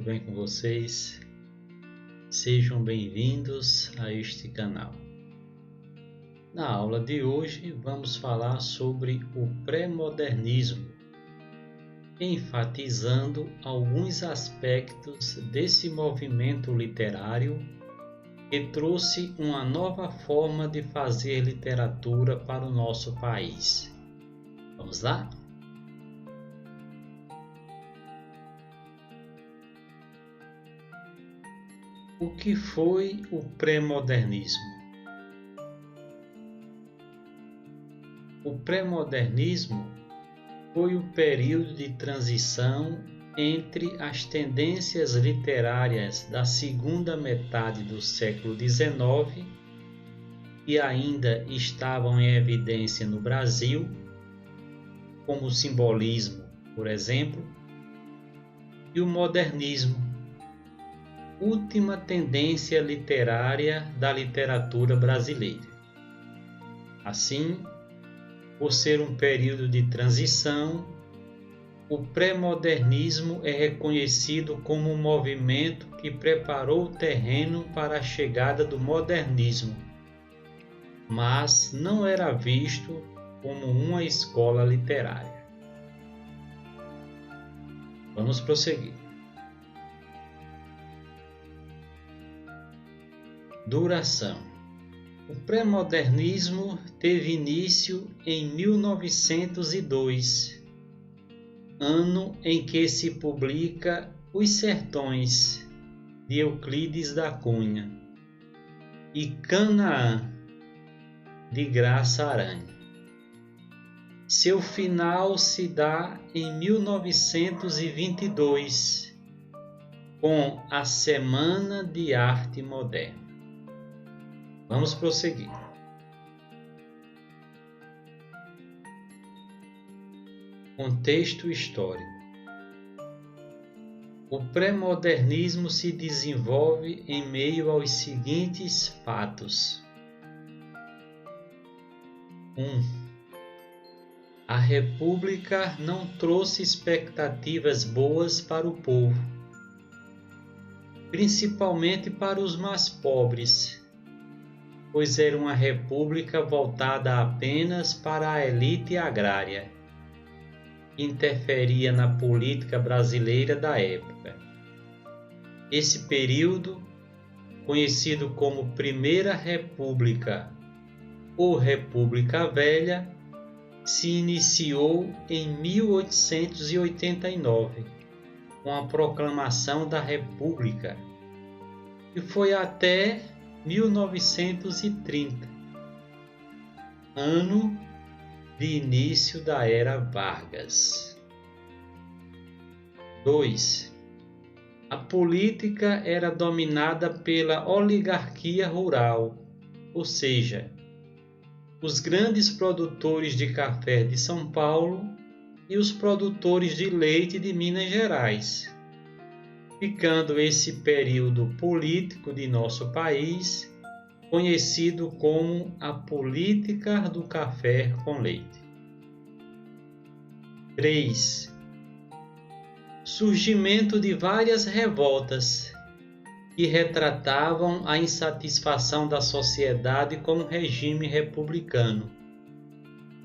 bem com vocês? Sejam bem-vindos a este canal. Na aula de hoje vamos falar sobre o pré-modernismo, enfatizando alguns aspectos desse movimento literário que trouxe uma nova forma de fazer literatura para o nosso país. Vamos lá? O que foi o pré-modernismo? O pré-modernismo foi o período de transição entre as tendências literárias da segunda metade do século XIX, que ainda estavam em evidência no Brasil, como o simbolismo, por exemplo, e o modernismo, última tendência literária da literatura brasileira. Assim, por ser um período de transição, o pré-modernismo é reconhecido como um movimento que preparou o terreno para a chegada do modernismo, mas não era visto como uma escola literária. Vamos prosseguir. Duração. O pré-modernismo teve início em 1902, ano em que se publica Os Sertões, de Euclides da Cunha, e Canaã, de Graça Aranha. Seu final se dá em 1922, com a Semana de Arte Moderna. Vamos prosseguir. Contexto histórico. O pré-modernismo se desenvolve em meio aos seguintes fatos. 1. A República não trouxe expectativas boas para o povo, principalmente para os mais pobres, pois era uma república voltada apenas para a elite agrária, que interferia na política brasileira da época. Esse período, conhecido como Primeira República ou República Velha, se iniciou em 1889, com a proclamação da República, e foi até 1930, ano de início da Era Vargas. 2. A política era dominada pela oligarquia rural, ou seja, os grandes produtores de café de São Paulo e os produtores de leite de Minas Gerais, ficando esse período político de nosso país conhecido como a política do café com leite. 3. Surgimento de várias revoltas que retratavam a insatisfação da sociedade com o regime republicano,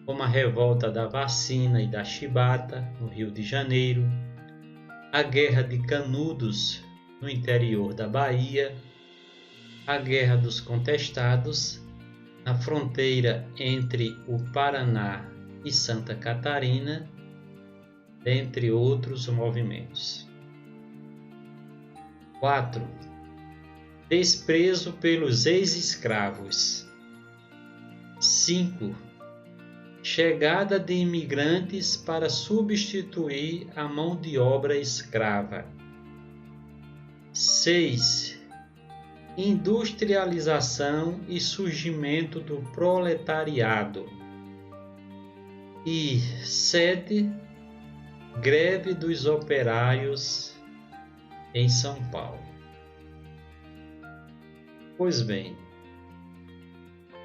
como a revolta da vacina e da chibata, no Rio de Janeiro, a Guerra de Canudos, no interior da Bahia, a Guerra dos Contestados, na fronteira entre o Paraná e Santa Catarina, dentre outros movimentos. 4. Desprezo pelos ex-escravos. 5. Chegada de imigrantes para substituir a mão de obra escrava. 6. Industrialização e surgimento do proletariado. E 7. Greve dos operários em São Paulo. Pois bem,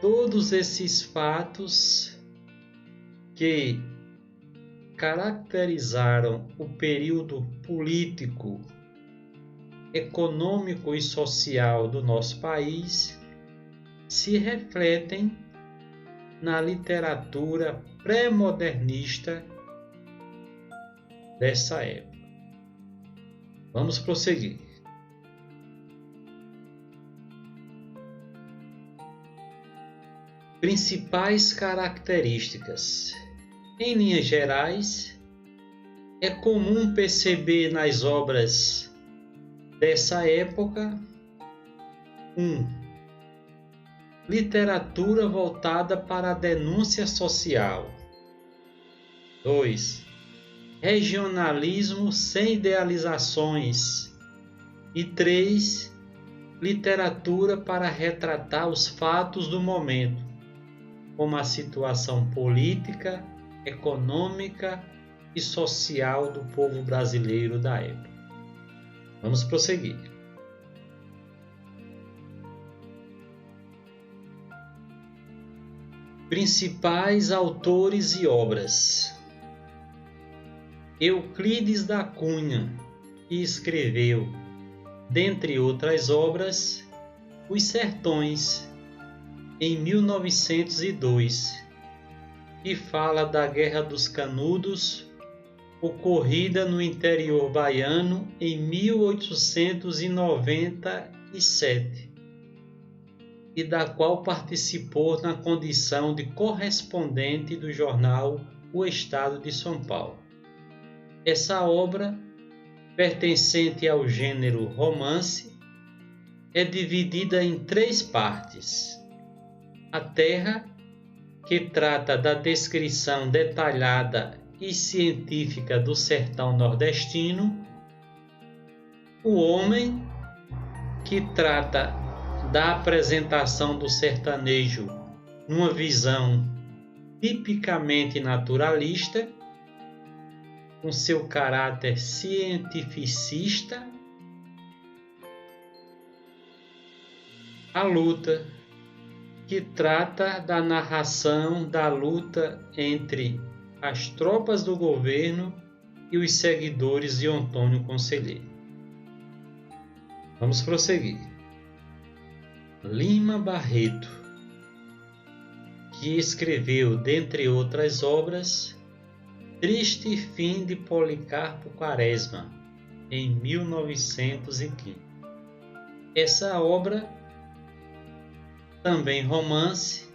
todos esses fatos que caracterizaram o período político econômico e social do nosso país se refletem na literatura pré-modernista dessa época. Vamos prosseguir. Principais características. Em linhas gerais, é comum perceber nas obras dessa época 1. Literatura voltada para a denúncia social. 2. Regionalismo sem idealizações. E 3. Literatura para retratar os fatos do momento, como a situação política, econômica e social do povo brasileiro da época. Vamos prosseguir. Principais autores e obras. Euclides da Cunha, que escreveu, dentre outras obras, Os Sertões, em 1902, e fala da Guerra dos Canudos, ocorrida no interior baiano em 1897, e da qual participou na condição de correspondente do jornal O Estado de São Paulo. Essa obra, pertencente ao gênero romance, é dividida em 3 partes. A Terra, que trata da descrição detalhada e científica do sertão nordestino. O Homem, que trata da apresentação do sertanejo numa visão tipicamente naturalista, com seu caráter cientificista. A Luta, que trata da narração da luta entre as tropas do governo e os seguidores de Antônio Conselheiro. Vamos prosseguir. Lima Barreto, que escreveu, dentre outras obras, Triste Fim de Policarpo Quaresma, em 1915. Essa obra, também romance,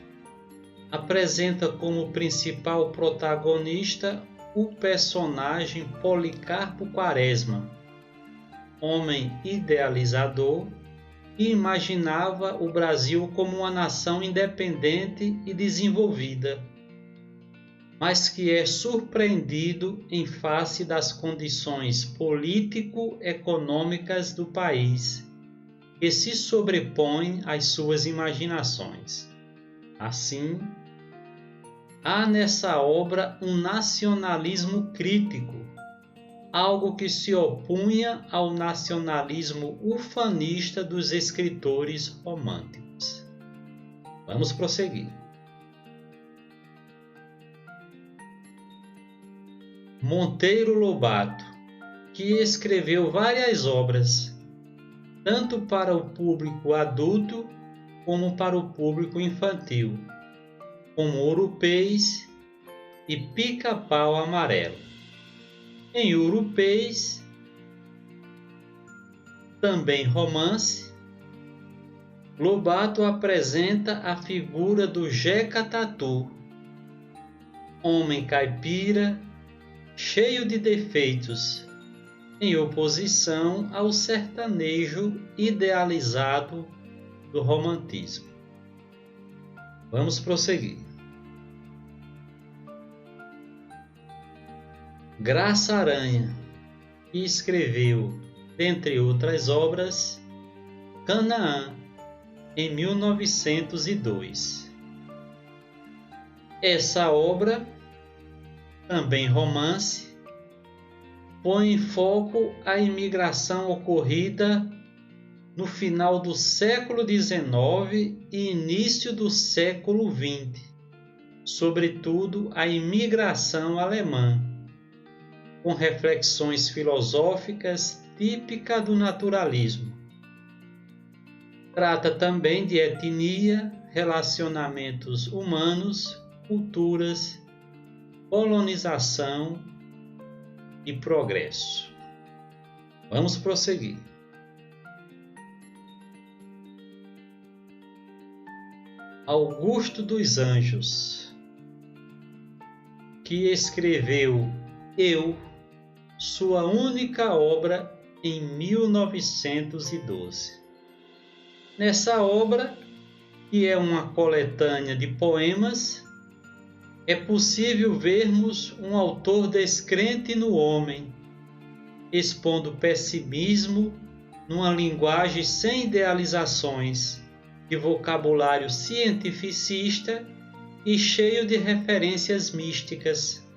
apresenta como principal protagonista o personagem Policarpo Quaresma, homem idealizador que imaginava o Brasil como uma nação independente e desenvolvida, mas que é surpreendido em face das condições político-econômicas do país, que se sobrepõem às suas imaginações. Assim, há nessa obra um nacionalismo crítico, algo que se opunha ao nacionalismo ufanista dos escritores românticos. Vamos prosseguir. Monteiro Lobato, que escreveu várias obras, tanto para o público adulto como para o público infantil, como Urupês e Pica-Pau Amarelo. Em Urupês, também romance, Lobato apresenta a figura do Jeca Tatu, homem caipira, cheio de defeitos, em oposição ao sertanejo idealizado do romantismo. Vamos prosseguir. Graça Aranha, que escreveu, dentre outras obras, Canaã, em 1902. Essa obra, também romance, põe em foco a imigração ocorrida no final do século XIX e início do século XX, sobretudo a imigração alemã, com reflexões filosóficas, típica do naturalismo. Trata também de etnia, relacionamentos humanos, culturas, colonização e progresso. Vamos prosseguir. Augusto dos Anjos, que escreveu Eu, sua única obra em 1912. Nessa obra, que é uma coletânea de poemas, é possível vermos um autor descrente no homem, expondo pessimismo numa linguagem sem idealizações, de vocabulário cientificista e cheio de referências místicas,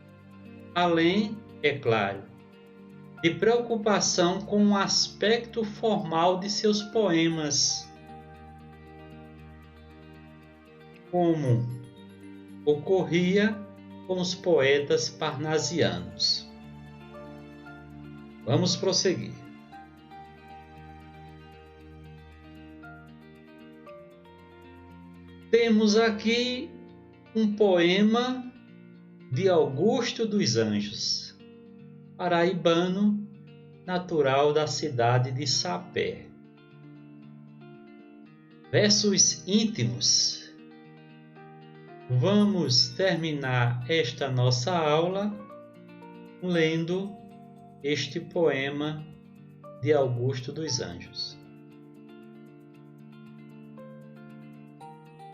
além, é claro, de preocupação com o aspecto formal de seus poemas, como ocorria com os poetas parnasianos. Vamos prosseguir. Temos aqui um poema de Augusto dos Anjos, paraibano, natural da cidade de Sapé. Versos íntimos. Vamos terminar esta nossa aula lendo este poema de Augusto dos Anjos.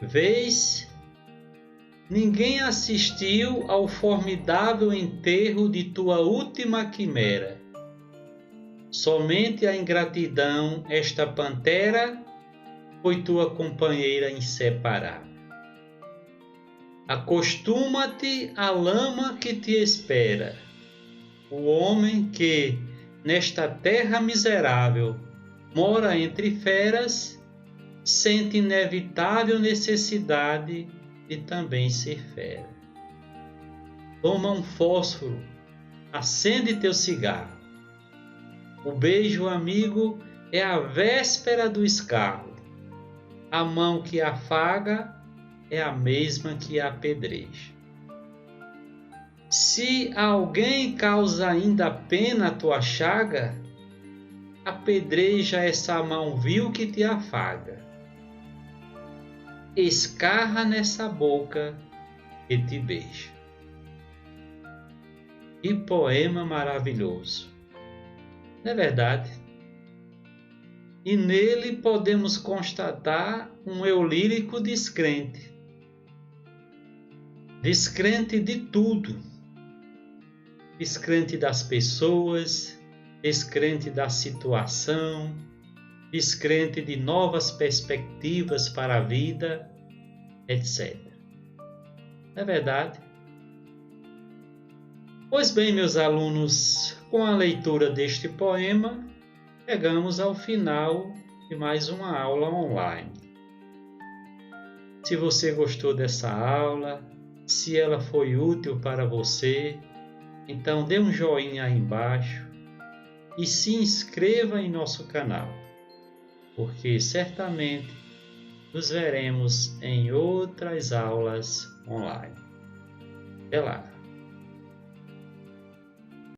Vês, ninguém assistiu ao formidável enterro de tua última quimera. Somente a ingratidão, esta pantera, foi tua companheira inseparável. Acostuma-te à lama que te espera. O homem que, nesta terra miserável, mora entre feras, sente inevitável necessidade de também ser fera. Toma um fósforo, acende teu cigarro. O beijo amigo é a véspera do escarro. A mão que afaga é a mesma que apedreja. Se a alguém causa ainda pena a tua chaga, apedreja essa mão vil que te afaga. Escarra nessa boca que te beija. Que poema maravilhoso, não é verdade? E nele podemos constatar um eu lírico descrente. Descrente de tudo. Descrente das pessoas, descrente da situação, descrente de novas perspectivas para a vida, etc. Não é verdade? Pois bem, meus alunos, com a leitura deste poema, chegamos ao final de mais uma aula online. Se você gostou dessa aula, se ela foi útil para você, então dê um joinha aí embaixo e se inscreva em nosso canal, porque certamente nos veremos em outras aulas online. Até lá!